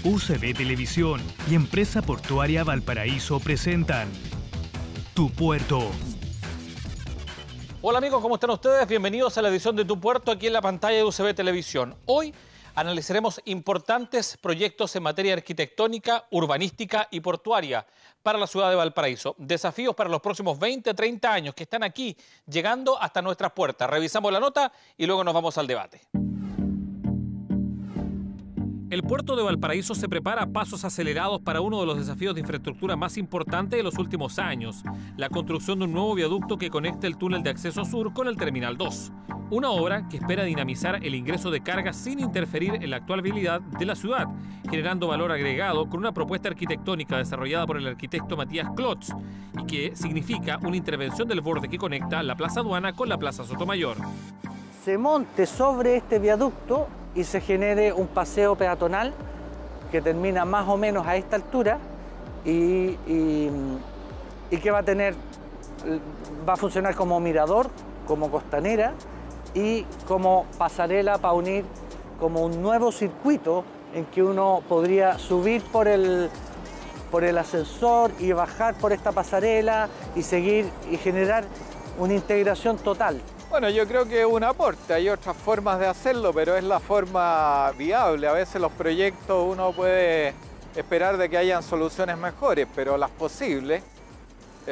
UCB Televisión y Empresa Portuaria Valparaíso presentan Tu Puerto. Hola amigos, ¿cómo están ustedes? Bienvenidos a la edición de Tu Puerto aquí en la pantalla de UCB Televisión. Hoy analizaremos importantes proyectos en materia arquitectónica, urbanística y portuaria para la ciudad de Valparaíso. Desafíos para los próximos 20, 30 años que están aquí llegando hasta nuestras puertas. Revisamos la nota y luego nos vamos al debate. El puerto de Valparaíso se prepara a pasos acelerados para uno de los desafíos de infraestructura más importantes de los últimos años, la construcción de un nuevo viaducto que conecte el túnel de acceso sur con el Terminal 2. Una obra que espera dinamizar el ingreso de cargas sin interferir en la actual vialidad de la ciudad, generando valor agregado con una propuesta arquitectónica desarrollada por el arquitecto Matías Klotz y que significa una intervención del borde que conecta la Plaza Aduana con la Plaza Sotomayor. Se monte sobre este viaducto y se genere un paseo peatonal que termina más o menos a esta altura y que va a funcionar como mirador, como costanera y como pasarela para unir como un nuevo circuito en que uno podría subir por el ascensor y bajar por esta pasarela y seguir y generar una integración total. Bueno, yo creo que es un aporte, hay otras formas de hacerlo, pero es la forma viable. A veces los proyectos uno puede esperar de que hayan soluciones mejores, pero las posibles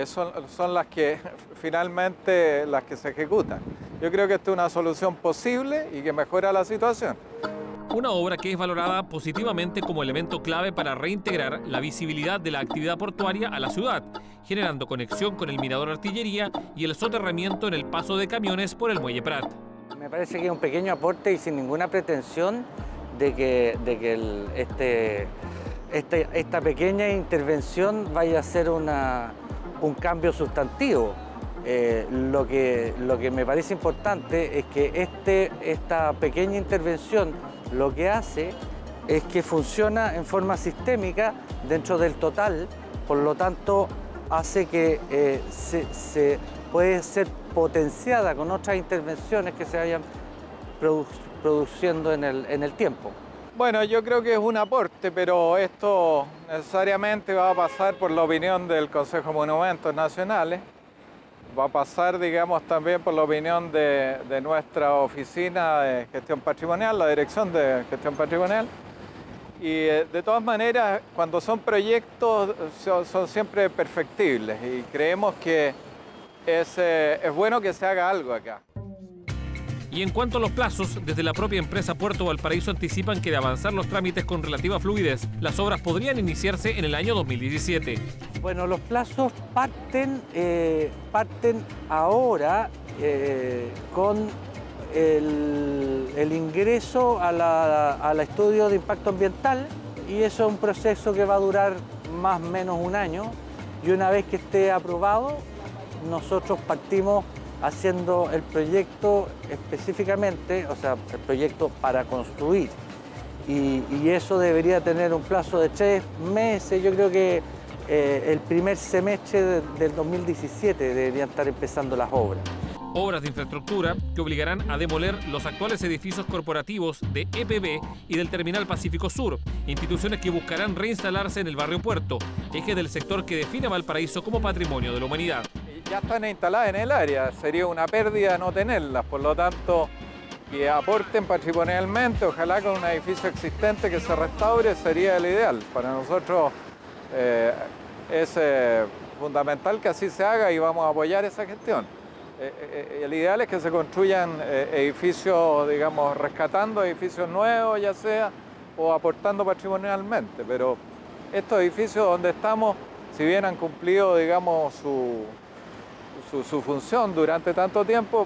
son las que finalmente las que se ejecutan. Yo creo que esta es una solución posible y que mejora la situación. Una obra que es valorada positivamente como elemento clave para reintegrar la visibilidad de la actividad portuaria a la ciudad, generando conexión con el Mirador Artillería y el soterramiento en el paso de camiones por el Muelle Prat. Me parece que es un pequeño aporte y sin ninguna pretensión de que esta pequeña intervención vaya a ser un cambio sustantivo. Lo que me parece importante es que esta pequeña intervención lo que hace es que funciona en forma sistémica dentro del total, por lo tanto hace que se puede ser potenciada con otras intervenciones que se vayan produciendo en el tiempo. Bueno, yo creo que es un aporte, pero esto necesariamente va a pasar por la opinión del Consejo de Monumentos Nacionales. Va a pasar, digamos, también por la opinión de nuestra oficina de gestión patrimonial, la dirección de gestión patrimonial. Y de todas maneras, cuando son proyectos, son siempre perfectibles y creemos que es bueno que se haga algo acá. Y en cuanto a los plazos, desde la propia empresa Puerto Valparaíso anticipan que de avanzar los trámites con relativa fluidez, las obras podrían iniciarse en el año 2017. Bueno, los plazos parten ahora con el ingreso al estudio de impacto ambiental y eso es un proceso que va a durar más o menos un año y una vez que esté aprobado, nosotros partimos haciendo el proyecto específicamente, o sea, el proyecto para construir. Y eso debería tener un plazo de 3 meses. Yo creo que el primer semestre del 2017 deberían estar empezando las obras. Obras de infraestructura que obligarán a demoler los actuales edificios corporativos de EPB y del Terminal Pacífico Sur, instituciones que buscarán reinstalarse en el barrio Puerto, eje del sector que define a Valparaíso como patrimonio de la humanidad. Ya están instaladas en el área, sería una pérdida no tenerlas, por lo tanto, que aporten patrimonialmente, ojalá con un edificio existente que se restaure, sería el ideal. Para nosotros es fundamental que así se haga y vamos a apoyar esa gestión. El ideal es que se construyan edificios, digamos, rescatando edificios nuevos, ya sea, o aportando patrimonialmente, pero estos edificios donde estamos, si bien han cumplido, digamos, su función durante tanto tiempo,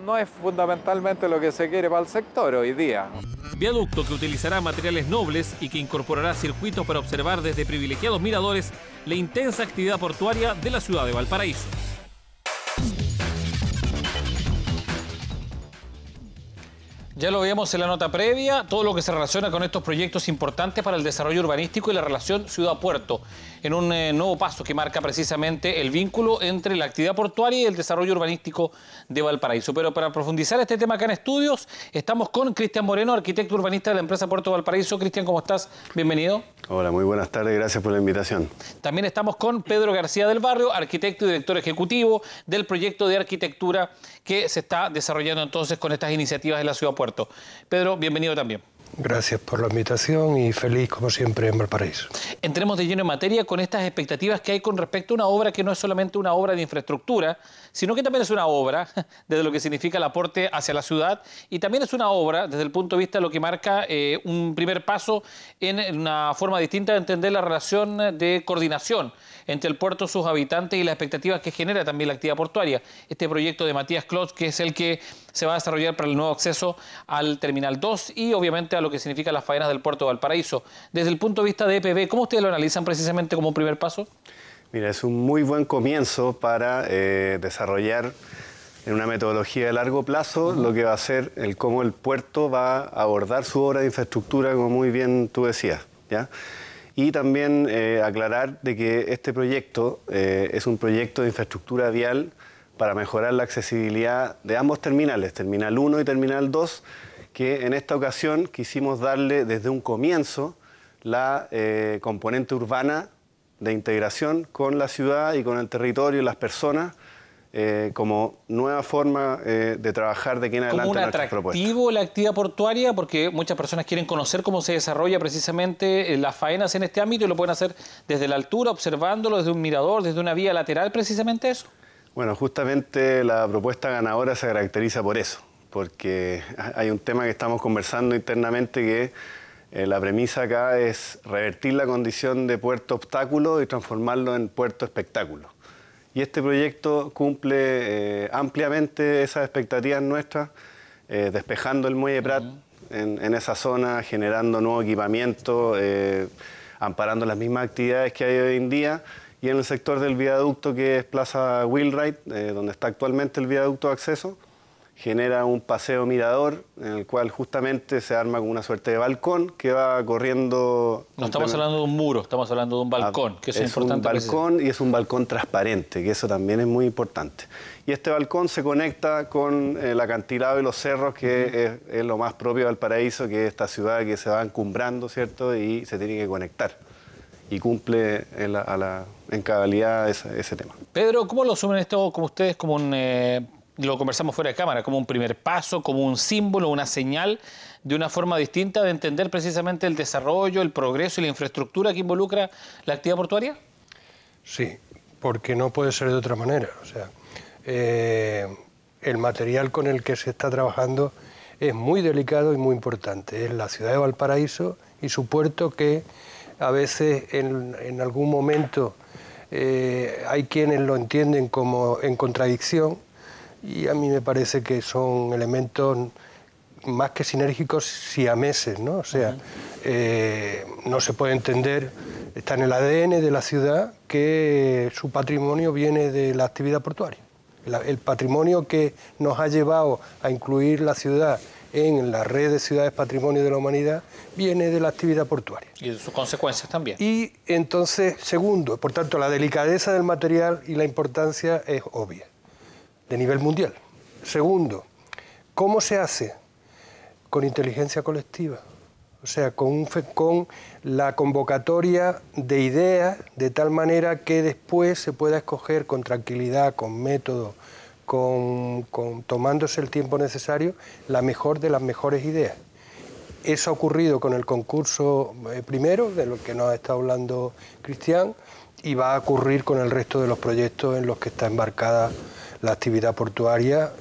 no es fundamentalmente lo que se quiere para el sector hoy día. Viaducto que utilizará materiales nobles y que incorporará circuitos para observar desde privilegiados miradores la intensa actividad portuaria de la ciudad de Valparaíso. Ya lo veíamos en la nota previa, todo lo que se relaciona con estos proyectos importantes para el desarrollo urbanístico y la relación ciudad-puerto, en un nuevo paso que marca precisamente el vínculo entre la actividad portuaria y el desarrollo urbanístico de Valparaíso. Pero para profundizar este tema acá en estudios, estamos con Cristian Moreno, arquitecto urbanista de la empresa Puerto Valparaíso. Cristian, ¿cómo estás? Bienvenido. Hola, muy buenas tardes, gracias por la invitación. También estamos con Pedro García del Barrio, arquitecto y director ejecutivo del proyecto de arquitectura que se está desarrollando entonces con estas iniciativas de la ciudad puerto. Pedro, bienvenido también. Gracias por la invitación y feliz como siempre en Valparaíso. Entremos de lleno en materia con estas expectativas que hay con respecto a una obra que no es solamente una obra de infraestructura, sino que también es una obra desde lo que significa el aporte hacia la ciudad y también es una obra desde el punto de vista de lo que marca un primer paso en una forma distinta de entender la relación de coordinación entre el puerto, sus habitantes y las expectativas que genera también la actividad portuaria. Este proyecto de Matías Clos, que es el que se va a desarrollar para el nuevo acceso al Terminal 2 y obviamente a lo que significa las faenas del puerto de Valparaíso. Desde el punto de vista de EPB, ¿cómo ustedes lo analizan precisamente como un primer paso? Mira, es un muy buen comienzo para desarrollar en una metodología de largo plazo lo que va a ser cómo el puerto va a abordar su obra de infraestructura, como muy bien tú decías, ¿ya? Y también aclarar de que este proyecto es un proyecto de infraestructura vial para mejorar la accesibilidad de ambos terminales, Terminal 1 y Terminal 2, que en esta ocasión quisimos darle desde un comienzo la componente urbana de integración con la ciudad y con el territorio y las personas como nueva forma de trabajar de aquí en adelante nuestras propuestas. ¿Como un atractivo la actividad portuaria? Porque muchas personas quieren conocer cómo se desarrolla precisamente las faenas en este ámbito y lo pueden hacer desde la altura, observándolo desde un mirador, desde una vía lateral, precisamente eso. Bueno, justamente la propuesta ganadora se caracteriza por eso, porque hay un tema que estamos conversando internamente que la premisa acá es revertir la condición de puerto obstáculo y transformarlo en puerto espectáculo. Y este proyecto cumple ampliamente esas expectativas nuestras, despejando el Muelle Prat en esa zona, generando nuevo equipamiento, amparando las mismas actividades que hay hoy en día. Y en el sector del viaducto, que es Plaza Wheelwright, donde está actualmente el viaducto de acceso, genera un paseo mirador en el cual justamente se arma como una suerte de balcón que va corriendo... No estamos hablando de un muro, estamos hablando de un balcón, que eso es importante. Es un balcón y es un balcón transparente, que eso también es muy importante. Y este balcón se conecta con el acantilado y los cerros, que es lo más propio de Valparaíso, que es esta ciudad que se va encumbrando, ¿cierto? Y se tiene que conectar. Y cumple en cabalidad ese tema. Pedro, ¿cómo lo asumen esto como ustedes como un... lo conversamos fuera de cámara, como un primer paso, como un símbolo, una señal de una forma distinta de entender precisamente el desarrollo, el progreso y la infraestructura que involucra la actividad portuaria? Sí, porque no puede ser de otra manera. O sea, el material con el que se está trabajando es muy delicado y muy importante. Es la ciudad de Valparaíso y su puerto, que a veces en algún momento hay quienes lo entienden como en contradicción, y a mí me parece que son elementos más que sinérgicos, siameses, ¿no? O sea, no se puede entender, está en el ADN de la ciudad, que su patrimonio viene de la actividad portuaria. El patrimonio que nos ha llevado a incluir la ciudad en la red de ciudades patrimonio de la humanidad viene de la actividad portuaria. Y de sus consecuencias también. Y entonces, segundo, por tanto, la delicadeza del material y la importancia es obvia, de nivel mundial. Segundo, ¿cómo se hace? Con inteligencia colectiva, o sea, con la convocatoria de ideas, de tal manera que después se pueda escoger con tranquilidad, con método, tomándose el tiempo necesario, la mejor de las mejores ideas. Eso ha ocurrido con el concurso primero, de lo que nos ha estado hablando Cristian, y va a ocurrir con el resto de los proyectos en los que está embarcada la actividad portuaria,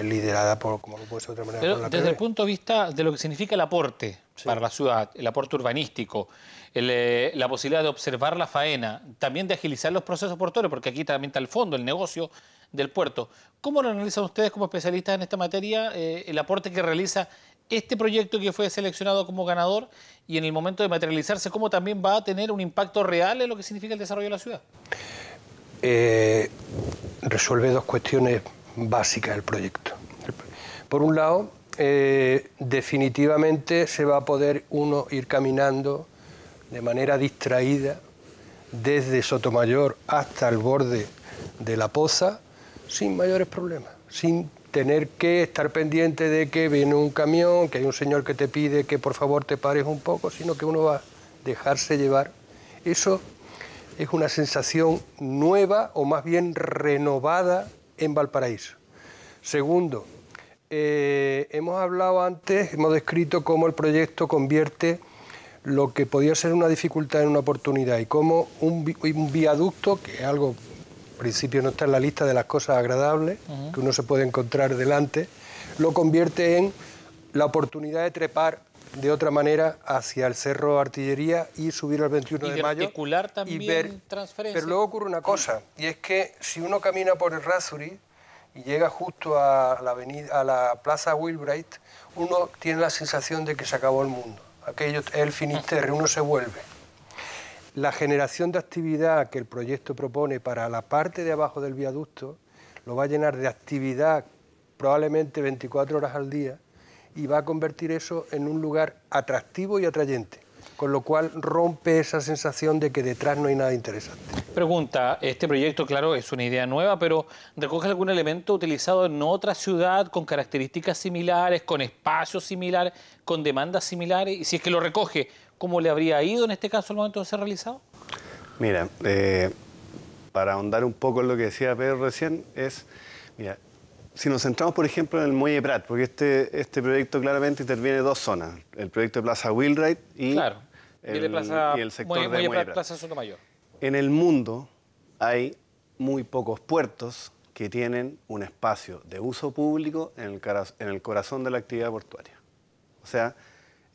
liderada por, como no puede ser de otra manera, pero por la desde PB. el punto de vista de lo que significa el aporte para la ciudad, el aporte urbanístico, la posibilidad de observar la faena, también de agilizar los procesos portuarios, porque aquí también está el fondo, el negocio del puerto. ¿Cómo lo analizan ustedes como especialistas en esta materia, el aporte que realiza este proyecto que fue seleccionado como ganador y en el momento de materializarse, cómo también va a tener un impacto real en lo que significa el desarrollo de la ciudad? Resuelve dos cuestiones básicas del proyecto. Por un lado, definitivamente se va a poder uno ir caminando de manera distraída desde Sotomayor hasta el borde de la Poza sin mayores problemas, sin tener que estar pendiente de que viene un camión, que hay un señor que te pide que por favor te pares un poco, sino que uno va a dejarse llevar. Eso es una sensación nueva o más bien renovada en Valparaíso. Segundo, hemos hablado antes, hemos descrito cómo el proyecto convierte lo que podía ser una dificultad en una oportunidad y cómo un viaducto, que es algo, en principio no está en la lista de las cosas agradables, que uno se puede encontrar delante, lo convierte en la oportunidad de trepar de otra manera hacia el Cerro Artillería y subir al 21 de mayo. Y articular también y ver, transferencia. Pero luego ocurre una cosa, y es que si uno camina por el Rázuri y llega justo a la Plaza Wheelwright, uno tiene la sensación de que se acabó el mundo. Aquello es el Finisterre, uno se vuelve. La generación de actividad que el proyecto propone para la parte de abajo del viaducto lo va a llenar de actividad probablemente 24 horas al día y va a convertir eso en un lugar atractivo y atrayente, con lo cual rompe esa sensación de que detrás no hay nada interesante. Pregunta, este proyecto, claro, es una idea nueva, pero ¿recoge algún elemento utilizado en otra ciudad con características similares, con espacios similares, con demandas similares? Y si es que lo recoge, ¿cómo le habría ido en este caso al momento de ser realizado? Mira, para ahondar un poco en lo que decía Pedro recién, mira, si nos centramos, por ejemplo, en el Muelle Prat, porque este proyecto claramente interviene dos zonas, el proyecto de Plaza Wheelwright y, claro, y el sector de Muelle Prat. Plaza Sotomayor. En el mundo hay muy pocos puertos que tienen un espacio de uso público en el corazón de la actividad portuaria. O sea,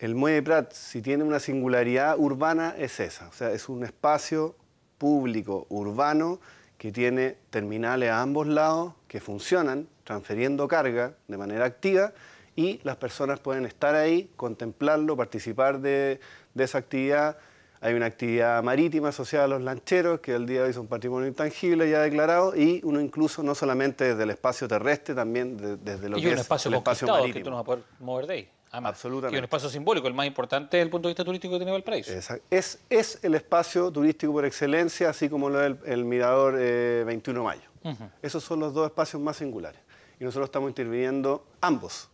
el Muelle Prat, si tiene una singularidad urbana, es esa. O sea, es un espacio público urbano que tiene terminales a ambos lados que funcionan transfiriendo carga de manera activa y las personas pueden estar ahí, contemplarlo, participar de esa actividad. Hay una actividad marítima asociada a los lancheros, que al día de hoy son patrimonio intangible ya declarado, y uno incluso no solamente desde el espacio terrestre, también desde lo que es el espacio marítimo. Que tú no vas a poder mover de ahí. Además, absolutamente. Y un espacio simbólico, el más importante desde el punto de vista turístico que tiene Valparaíso. Es el espacio turístico por excelencia, así como lo es el Mirador 21 de Mayo. Esos son los dos espacios más singulares. Y nosotros estamos interviniendo ambos.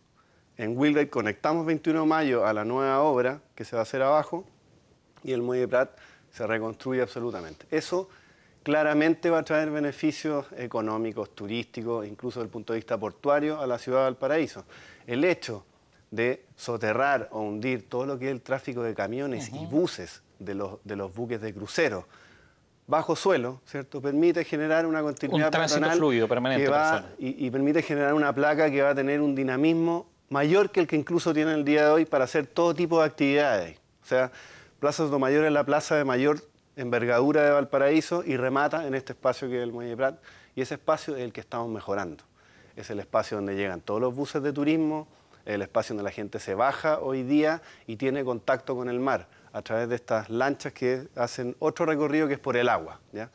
En Wheelwright conectamos 21 de Mayo a la nueva obra que se va a hacer abajo, y el Muelle Prat se reconstruye absolutamente. Eso claramente va a traer beneficios económicos, turísticos, incluso desde el punto de vista portuario a la ciudad de Valparaíso. El hecho de soterrar o hundir todo lo que es el tráfico de camiones y buses de los buques de crucero bajo suelo, ¿cierto? Permite generar una continuidad peatonal fluido, permanente, y permite generar una placa que va a tener un dinamismo mayor que el que incluso tiene el día de hoy para hacer todo tipo de actividades. O sea, Plaza Sotomayor es la plaza de mayor envergadura de Valparaíso y remata en este espacio que es el Muelle Prat, y ese espacio es el que estamos mejorando. Es el espacio donde llegan todos los buses de turismo, el espacio donde la gente se baja hoy día y tiene contacto con el mar a través de estas lanchas que hacen otro recorrido que es por el agua, ¿ya?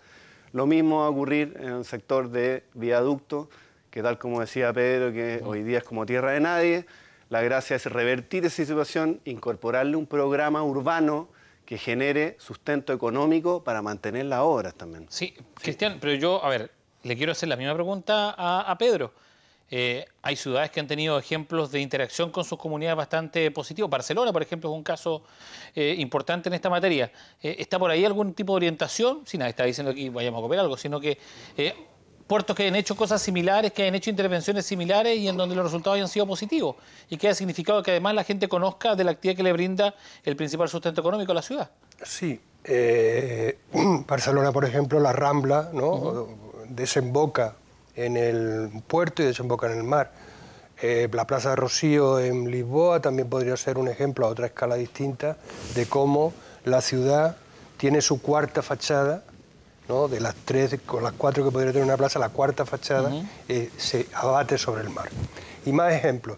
Lo mismo va a ocurrir en el sector de viaducto, que tal como decía Pedro, que hoy día es como tierra de nadie. La gracia es revertir esa situación, incorporarle un programa urbano que genere sustento económico para mantener las obras también. Sí, Cristian, pero yo, a ver, le quiero hacer la misma pregunta a Pedro. Hay ciudades que han tenido ejemplos de interacción con sus comunidades bastante positivos. Barcelona, por ejemplo, es un caso importante en esta materia. ¿Está por ahí algún tipo de orientación? Si nadie está diciendo aquí vayamos a comer algo, sino que puertos que han hecho cosas similares, que han hecho intervenciones similares y en donde los resultados hayan sido positivos. Y que haya significado que además la gente conozca de la actividad que le brinda el principal sustento económico a la ciudad. Sí. Barcelona, por ejemplo, la Rambla, ¿no? Desemboca en el puerto y desemboca en el mar. La Plaza de Rocío en Lisboa también podría ser un ejemplo a otra escala distinta de cómo la ciudad tiene su cuarta fachada, ¿no? De las tres, con las cuatro que podría tener una plaza, la cuarta fachada se abate sobre el mar. Y más ejemplos.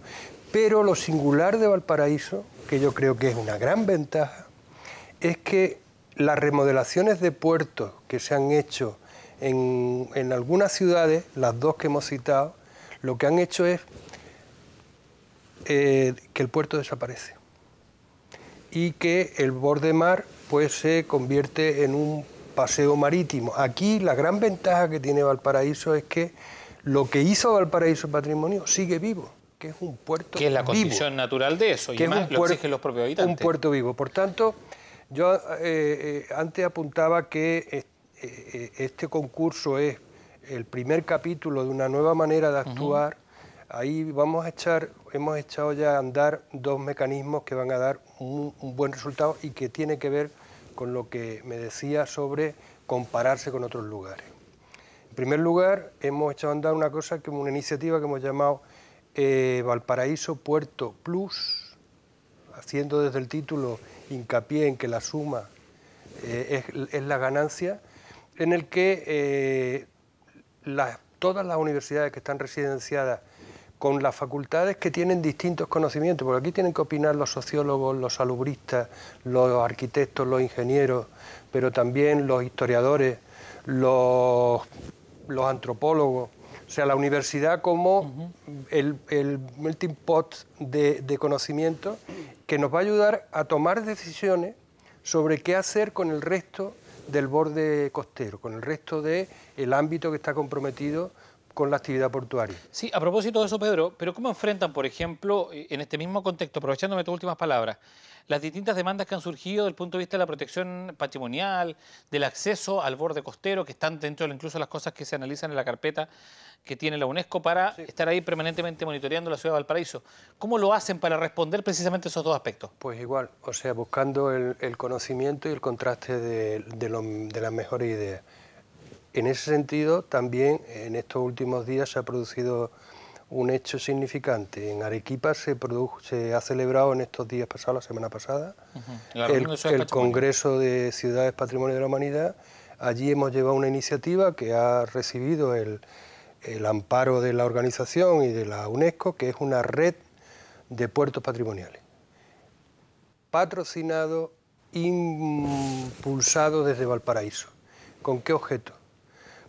Pero lo singular de Valparaíso, que yo creo que es una gran ventaja, es que las remodelaciones de puertos que se han hecho en algunas ciudades, las dos que hemos citado, lo que han hecho es que el puerto desaparece y que el borde mar pues se convierte en un paseo marítimo. Aquí la gran ventaja que tiene Valparaíso es que lo que hizo Valparaíso Patrimonio sigue vivo, que es un puerto vivo. Que es la condición natural de eso, y además lo exigen los propios habitantes. Un puerto vivo. Por tanto, yo antes apuntaba que este concurso es el primer capítulo de una nueva manera de actuar. Ahí hemos echado ya a andar 2 mecanismos que van a dar un buen resultado y que tiene que ver con lo que me decía sobre compararse con otros lugares. En primer lugar, hemos echado a andar una iniciativa que hemos llamado Valparaíso Puerto Plus, haciendo desde el título hincapié en que la suma es la ganancia, en el que todas las universidades que están residenciadas con las facultades que tienen distintos conocimientos, porque aquí tienen que opinar los sociólogos, los salubristas, los arquitectos, los ingenieros, pero también los historiadores, los antropólogos. O sea, la universidad como el melting pot de conocimiento que nos va a ayudar a tomar decisiones sobre qué hacer con el resto del borde costero, con el resto del ámbito que está comprometido con la actividad portuaria. Sí, a propósito de eso, Pedro, pero ¿cómo enfrentan, por ejemplo, en este mismo contexto, aprovechándome tus últimas palabras, las distintas demandas que han surgido desde el punto de vista de la protección patrimonial, del acceso al borde costero, que están dentro de incluso las cosas que se analizan en la carpeta que tiene la UNESCO para estar ahí permanentemente monitoreando la ciudad de Valparaíso? ¿Cómo lo hacen para responder precisamente esos 2 aspectos? Pues igual, o sea, buscando el conocimiento y el contraste de las mejores ideas. En ese sentido, también en estos últimos días se ha producido un hecho significante. En Arequipa se ha celebrado en estos días pasados, la semana pasada, el Congreso de Ciudades Patrimonio de la Humanidad. Allí hemos llevado una iniciativa que ha recibido el amparo de la organización y de la UNESCO, que es una red de puertos patrimoniales. Patrocinado, impulsado desde Valparaíso. ¿Con qué objeto?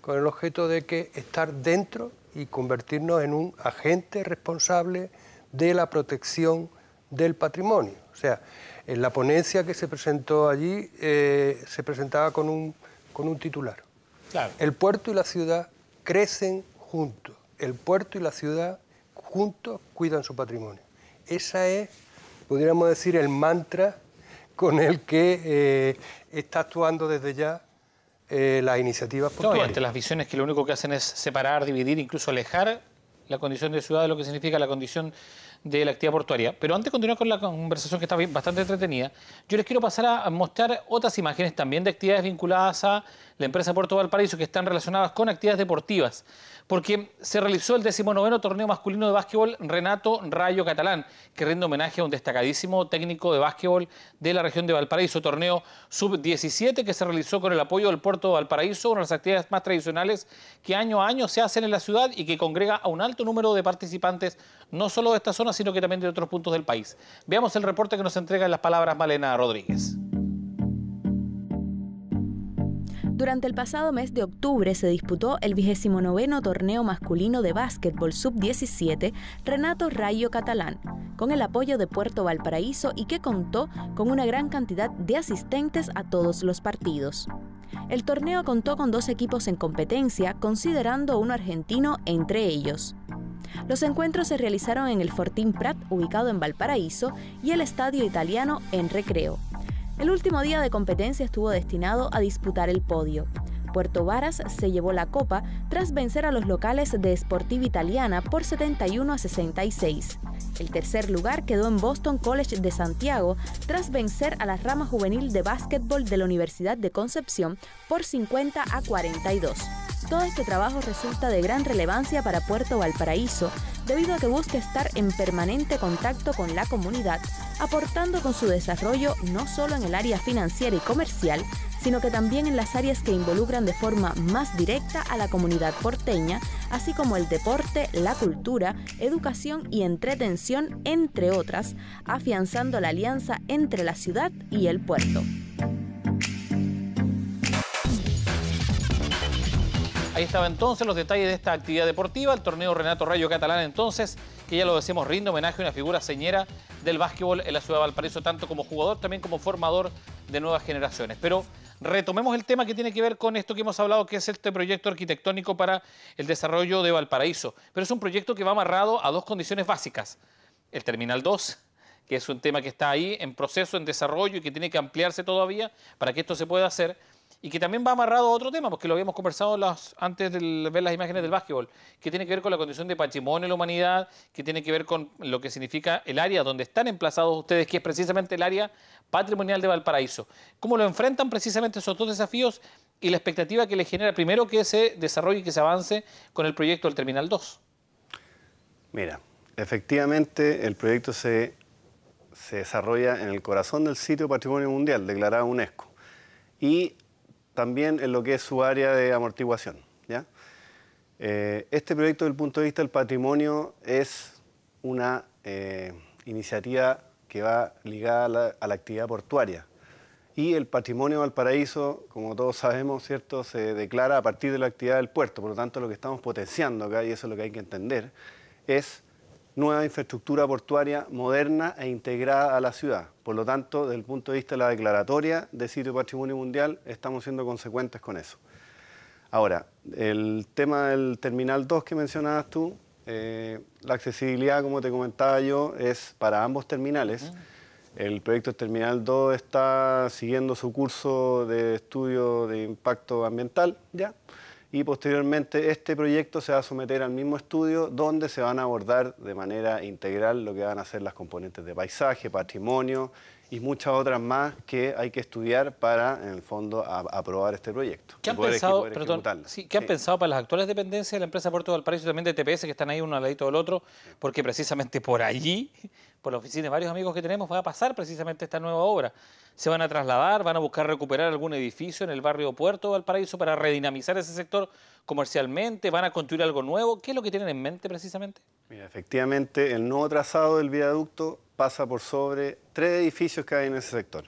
Con el objeto de que estar dentro y convertirnos en un agente responsable de la protección del patrimonio. O sea, en la ponencia que se presentó allí se presentaba con un titular. Claro. El puerto y la ciudad crecen juntos. El puerto y la ciudad juntos cuidan su patrimonio. Esa es, podríamos decir, el mantra con el que está actuando desde ya las iniciativas portuarias. No, y ante las visiones que lo único que hacen es separar, dividir, incluso alejar la condición de ciudad de lo que significa la condición de la actividad portuaria. Pero antes de continuar con la conversación, que está bastante entretenida, yo les quiero pasar a mostrar otras imágenes también de actividades vinculadas a la empresa Puerto Valparaíso que están relacionadas con actividades deportivas, porque se realizó el 19º torneo masculino de básquetbol Renato Rayo Catalán, que rinde homenaje a un destacadísimo técnico de básquetbol de la región de Valparaíso, torneo sub-17 que se realizó con el apoyo del Puerto de Valparaíso, una de las actividades más tradicionales que año a año se hacen en la ciudad y que congrega a un alto número de participantes, no solo de esta zona, sino que también de otros puntos del país. Veamos el reporte que nos entrega en las palabras Malena Rodríguez. Durante el pasado mes de octubre se disputó el 29º torneo masculino de básquetbol sub-17 Renato Rayo Catalán, con el apoyo de Puerto Valparaíso y que contó con una gran cantidad de asistentes a todos los partidos. El torneo contó con 2 equipos en competencia, considerando uno argentino entre ellos. Los encuentros se realizaron en el Fortín Prat, ubicado en Valparaíso, y el Estadio Italiano en Recreo. El último día de competencia estuvo destinado a disputar el podio. Puerto Varas se llevó la copa tras vencer a los locales de Sportiva Italiana por 71-66. El tercer lugar quedó en Boston College de Santiago tras vencer a la rama juvenil de básquetbol de la Universidad de Concepción por 50-42. Todo este trabajo resulta de gran relevancia para Puerto Valparaíso, debido a que busca estar en permanente contacto con la comunidad, aportando con su desarrollo no solo en el área financiera y comercial, sino que también en las áreas que involucran de forma más directa a la comunidad porteña, así como el deporte, la cultura, educación y entretención, entre otras, afianzando la alianza entre la ciudad y el puerto. Ahí estaba entonces los detalles de esta actividad deportiva, el torneo Renato Rayo Catalán entonces, que ya lo decimos, rinde homenaje a una figura señera del básquetbol en la ciudad de Valparaíso, tanto como jugador, también como formador de nuevas generaciones. Pero retomemos el tema que tiene que ver con esto que hemos hablado, que es este proyecto arquitectónico para el desarrollo de Valparaíso. Pero es un proyecto que va amarrado a dos condiciones básicas. El Terminal 2, que es un tema que está ahí en proceso, en desarrollo y que tiene que ampliarse todavía para que esto se pueda hacer. Y que también va amarrado a otro tema, porque lo habíamos conversado antes de ver las imágenes del básquetbol, que tiene que ver con la condición de patrimonio de la humanidad, que tiene que ver con lo que significa el área donde están emplazados ustedes, que es precisamente el área patrimonial de Valparaíso. ¿Cómo lo enfrentan precisamente esos dos desafíos y la expectativa que les genera primero que se desarrolle y que se avance con el proyecto del Terminal 2? Mira, efectivamente el proyecto se desarrolla en el corazón del sitio Patrimonio Mundial, declarado UNESCO. Y también en lo que es su área de amortiguación, ¿ya? Este proyecto, desde el punto de vista del patrimonio, es una iniciativa que va ligada a la actividad portuaria. Y el patrimonio de Valparaíso, como todos sabemos, ¿cierto?, se declara a partir de la actividad del puerto. Por lo tanto, lo que estamos potenciando acá, y eso es lo que hay que entender, es nueva infraestructura portuaria moderna e integrada a la ciudad. Por lo tanto, desde el punto de vista de la declaratoria de Sitio Patrimonio Mundial, estamos siendo consecuentes con eso. Ahora, el tema del Terminal 2 que mencionabas tú, la accesibilidad, como te comentaba yo, es para ambos terminales. El proyecto Terminal 2 está siguiendo su curso de estudio de impacto ambiental, ¿ya? Y posteriormente este proyecto se va a someter al mismo estudio donde se van a abordar de manera integral lo que van a ser las componentes de paisaje, patrimonio y muchas otras más que hay que estudiar para, en el fondo, aprobar este proyecto. ¿Qué han pensado, ¿qué han pensado para las actuales dependencias de la empresa Puerto de Valparaíso y también de TPS, que están ahí uno al ladito del otro? Porque precisamente por allí, por la oficina de varios amigos que tenemos, va a pasar precisamente esta nueva obra. Se van a trasladar, van a buscar recuperar algún edificio en el barrio Puerto de Valparaíso para redinamizar ese sector comercialmente, van a construir algo nuevo. ¿Qué es lo que tienen en mente precisamente? Mira, efectivamente, el nuevo trazado del viaducto pasa por sobre 3 edificios que hay en ese sector.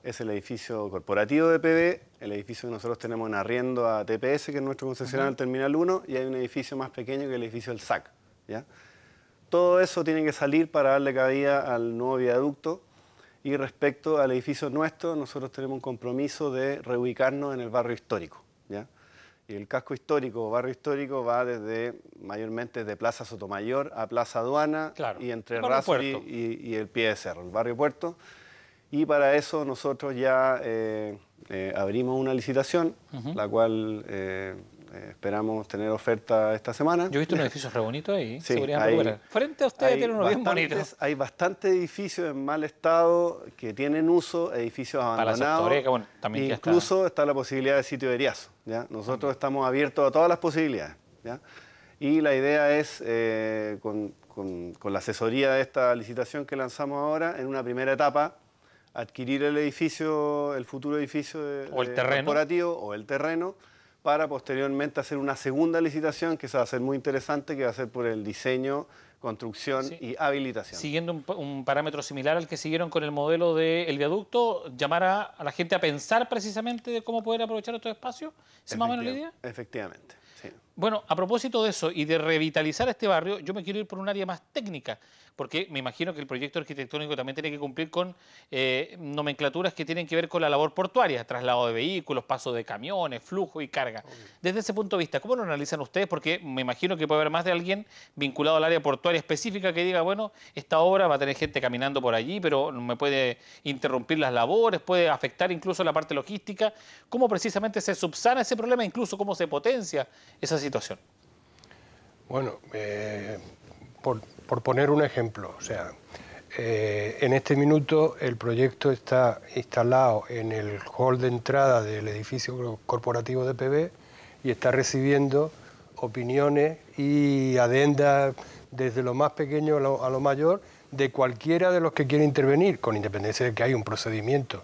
Es el edificio corporativo de PB, el edificio que nosotros tenemos en arriendo a TPS, que es nuestro concesionario del Terminal 1, y hay un edificio más pequeño que el edificio del SAC, ¿ya? Todo eso tiene que salir para darle cabida al nuevo viaducto. Y respecto al edificio nuestro, nosotros tenemos un compromiso de reubicarnos en el barrio histórico, ¿ya? Y el casco histórico o barrio histórico va mayormente desde Plaza Sotomayor a Plaza Aduana, claro, y entre Errázuriz y el pie de cerro, el barrio Puerto. Y para eso nosotros ya abrimos una licitación, la cual esperamos tener oferta esta semana. Yo he visto un edificio re bonito ahí. Sí, frente a ustedes tienen unos bien bonitos. Hay bastantes edificios en mal estado que tienen uso, edificios abandonados. Para la bueno, también incluso está la posibilidad de sitio de Eriazo, ¿ya? Nosotros estamos abiertos a todas las posibilidades, ¿ya? Y la idea es, con la asesoría de esta licitación que lanzamos ahora, en una primera etapa, adquirir el edificio, el futuro edificio corporativo o el terreno, para posteriormente hacer una segunda licitación que se va a hacer muy interesante, que va a ser por el diseño, construcción y habilitación. Siguiendo un parámetro similar al que siguieron con el modelo del viaducto, llamar a la gente a pensar precisamente de cómo poder aprovechar estos espacios. ¿Es más o menos la idea? Efectivamente, sí. Bueno, a propósito de eso y de revitalizar este barrio, yo me quiero ir por un área más técnica, porque me imagino que el proyecto arquitectónico también tiene que cumplir con nomenclaturas que tienen que ver con la labor portuaria, traslado de vehículos, paso de camiones, flujo y carga. Desde ese punto de vista, ¿cómo lo analizan ustedes? Porque me imagino que puede haber más de alguien vinculado al área portuaria específica que diga, bueno, esta obra va a tener gente caminando por allí, pero me puede interrumpir las labores, puede afectar incluso la parte logística. ¿Cómo precisamente se subsana ese problema, incluso cómo se potencia esa situación? Bueno, por poner un ejemplo, o sea, en este minuto el proyecto está instalado en el hall de entrada del edificio corporativo de PB y está recibiendo opiniones y adendas desde lo más pequeño a lo mayor de cualquiera de los que quiere intervenir, con independencia de que hay un procedimiento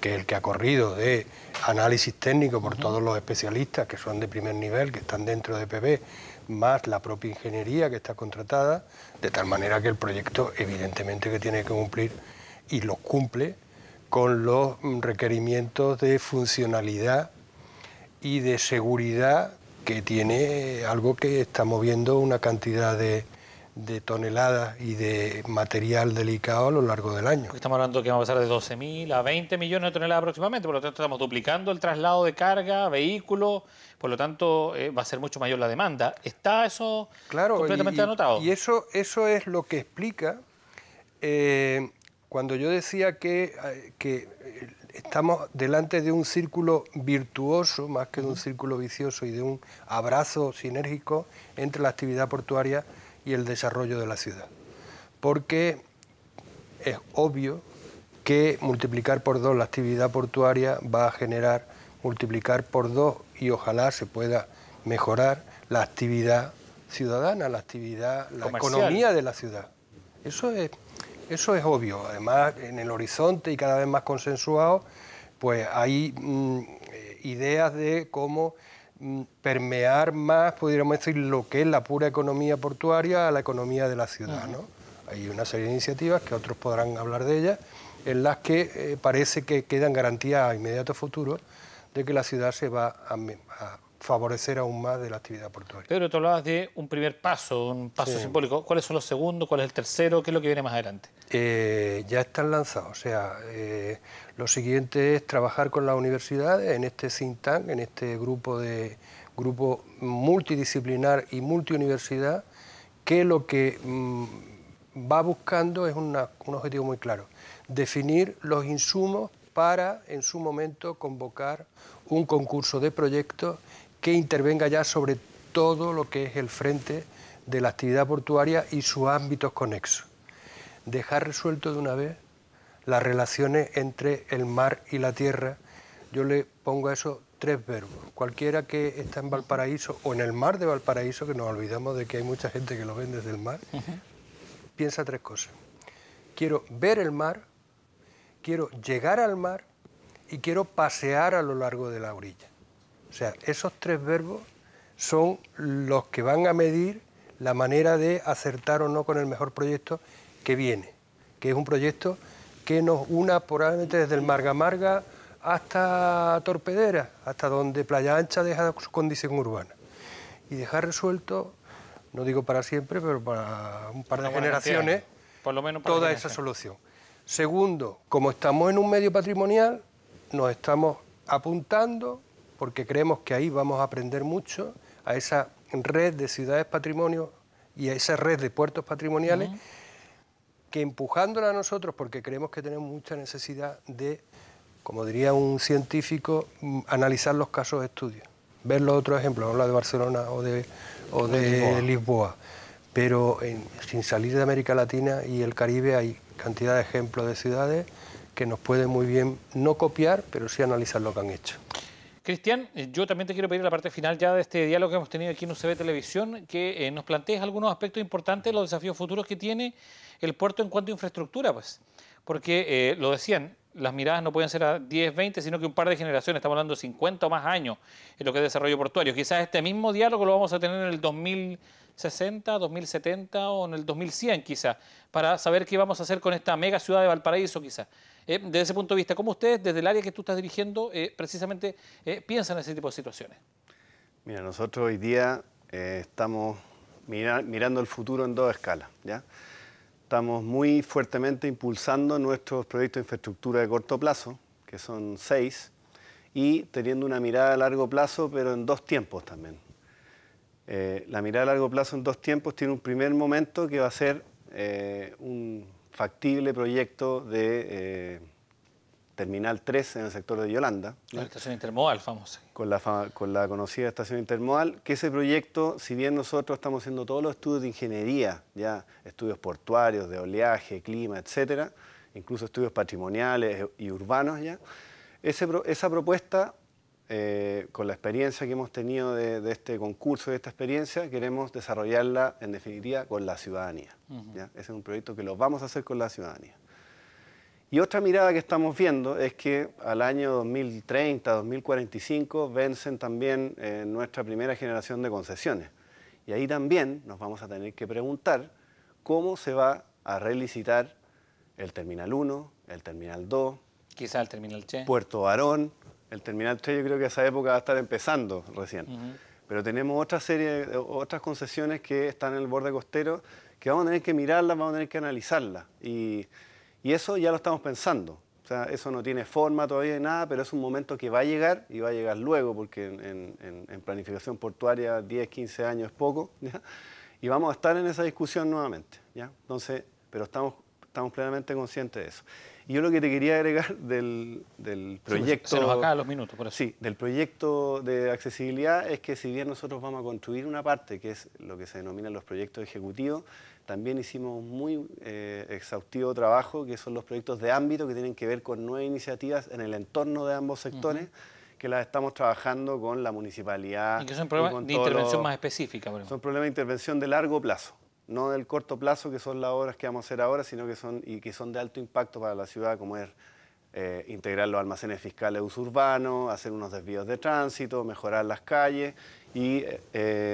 que es el que ha corrido de análisis técnico por todos los especialistas que son de primer nivel, que están dentro de PB, más la propia ingeniería que está contratada, de tal manera que el proyecto evidentemente que tiene que cumplir, y los cumple, con los requerimientos de funcionalidad y de seguridad que tiene algo que está moviendo una cantidad de toneladas y de material delicado a lo largo del año. Estamos hablando que vamos a pasar de 12.000 a 20 millones de toneladas aproximadamente, por lo tanto estamos duplicando el traslado de carga, vehículos, por lo tanto va a ser mucho mayor la demanda. ¿Está eso completamente anotado? Y eso es lo que explica, cuando yo decía que estamos delante de un círculo virtuoso, más que de un círculo vicioso, y de un abrazo sinérgico entre la actividad portuaria y el desarrollo de la ciudad. Porque es obvio que multiplicar por 2 la actividad portuaria va a generar multiplicar por 2 y ojalá se pueda mejorar la actividad ciudadana, la economía de la ciudad. Eso es obvio. Además, en el horizonte y cada vez más consensuado, pues hay ideas de cómo permear más, podríamos decir, lo que es la pura economía portuaria a la economía de la ciudad, ¿no? Hay una serie de iniciativas, que otros podrán hablar de ellas, en las que parece que quedan garantías a inmediato futuro de que la ciudad se va a favorecer aún más de la actividad portuaria. Pedro, tú hablabas de un primer paso, un paso simbólico. ¿Cuáles son los segundos? ¿Cuál es el tercero? ¿Qué es lo que viene más adelante? Ya están lanzados. O sea, lo siguiente es trabajar con las universidades en este think tank, en este grupo multidisciplinar y multiuniversidad, que lo que va buscando es un objetivo muy claro: definir los insumos para, en su momento, convocar un concurso de proyectos que intervenga ya sobre todo lo que es el frente de la actividad portuaria y sus ámbitos conexos. Dejar resuelto de una vez las relaciones entre el mar y la tierra. Yo le pongo a eso 3 verbos. Cualquiera que está en Valparaíso o en el mar de Valparaíso, que nos olvidamos de que hay mucha gente que lo ven desde el mar, piensa 3 cosas. Quiero ver el mar, quiero llegar al mar y quiero pasear a lo largo de la orilla. O sea, esos 3 verbos son los que van a medir la manera de acertar o no con el mejor proyecto que viene, que es un proyecto que nos una probablemente desde el Marga hasta Torpedera, hasta donde Playa Ancha deja su condición urbana. Y dejar resuelto, no digo para siempre, pero para un par de generaciones, por lo menos toda esa solución. Segundo, como estamos en un medio patrimonial, nos estamos apuntando, porque creemos que ahí vamos a aprender mucho, a esa red de ciudades patrimonio y a esa red de puertos patrimoniales, que empujándola a nosotros, porque creemos que tenemos mucha necesidad de, como diría un científico, analizar los casos de estudio, ver los otros ejemplos, habla de Barcelona o de Lisboa, pero sin salir de América Latina y el Caribe hay cantidad de ejemplos de ciudades que nos pueden muy bien no copiar, pero sí analizar lo que han hecho. Cristian, yo también te quiero pedir la parte final ya de este diálogo que hemos tenido aquí en UCB Televisión, que nos plantees algunos aspectos importantes de los desafíos futuros que tiene el puerto en cuanto a infraestructura, pues. Porque, lo decían, las miradas no pueden ser a 10, 20, sino que un par de generaciones, estamos hablando de 50 o más años en lo que es desarrollo portuario. Quizás este mismo diálogo lo vamos a tener en el 2060, 2070 o en el 2100 quizás, para saber qué vamos a hacer con esta mega ciudad de Valparaíso quizás. Desde ese punto de vista, ¿cómo ustedes, desde el área que tú estás dirigiendo, precisamente piensan en ese tipo de situaciones? Mira, nosotros hoy día estamos mirando el futuro en 2 escalas, ¿ya? Estamos muy fuertemente impulsando nuestros proyectos de infraestructura de corto plazo, que son 6, y teniendo una mirada a largo plazo, pero en 2 tiempos también. La mirada a largo plazo en 2 tiempos tiene un primer momento que va a ser un factible proyecto de Terminal 3 en el sector de Yolanda, ¿no? La estación intermodal famosa. Con la conocida estación intermodal, que ese proyecto, si bien nosotros estamos haciendo todos los estudios de ingeniería, ya estudios portuarios, de oleaje, clima, etcétera, incluso estudios patrimoniales y urbanos, ya, esa propuesta, con la experiencia que hemos tenido de este concurso, de esta experiencia, queremos desarrollarla en definitiva con la ciudadanía. ¿Ya? Ese es un proyecto que lo vamos a hacer con la ciudadanía. Y otra mirada que estamos viendo es que al año 2030, 2045, vencen también nuestra primera generación de concesiones. Y ahí también nos vamos a tener que preguntar cómo se va a relicitar el Terminal 1, el Terminal 2, quizá el Terminal Che, Puerto Barón. El Terminal 3 yo creo que esa época va a estar empezando recién. Pero tenemos otras concesiones que están en el borde costero que vamos a tener que mirarlas, vamos a tener que analizarlas. Y eso ya lo estamos pensando. O sea, eso no tiene forma todavía de nada, pero es un momento que va a llegar y va a llegar luego, porque en planificación portuaria 10, 15 años es poco, ¿ya? Y vamos a estar en esa discusión nuevamente, ¿ya? Entonces, pero estamos plenamente conscientes de eso. Y yo lo que te quería agregar del proyecto... Se nos acaban los minutos, por eso. Sí, del proyecto de accesibilidad es que si bien nosotros vamos a construir una parte, que es lo que se denominan los proyectos ejecutivos, también hicimos muy exhaustivo trabajo, que son los proyectos de ámbito que tienen que ver con 9 iniciativas en el entorno de ambos sectores, que las estamos trabajando con la municipalidad. Y que son problemas de intervención más específica. Por ejemplo. Son problemas de intervención de largo plazo. No del corto plazo, que son las obras que vamos a hacer ahora, sino que son de alto impacto para la ciudad, como es integrar los almacenes fiscales de uso urbano, hacer unos desvíos de tránsito, mejorar las calles y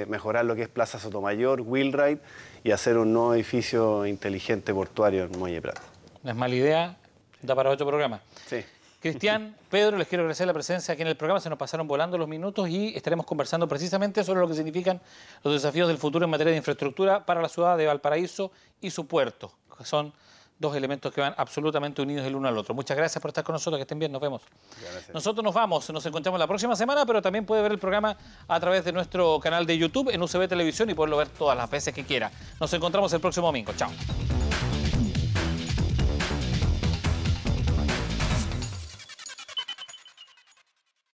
mejorar lo que es Plaza Sotomayor, Wheelwright, y hacer un nuevo edificio inteligente portuario en Muelle Prat. No es mala idea, da para otro programa. Sí. Cristian, Pedro, les quiero agradecer la presencia aquí en el programa. Se nos pasaron volando los minutos y estaremos conversando precisamente sobre lo que significan los desafíos del futuro en materia de infraestructura para la ciudad de Valparaíso y su puerto, que son dos elementos que van absolutamente unidos el uno al otro. Muchas gracias por estar con nosotros, que estén bien, nos vemos. Gracias. Nosotros nos vamos, nos encontramos la próxima semana, pero también puede ver el programa a través de nuestro canal de YouTube en UCB Televisión y poderlo ver todas las veces que quiera. Nos encontramos el próximo domingo. Chao.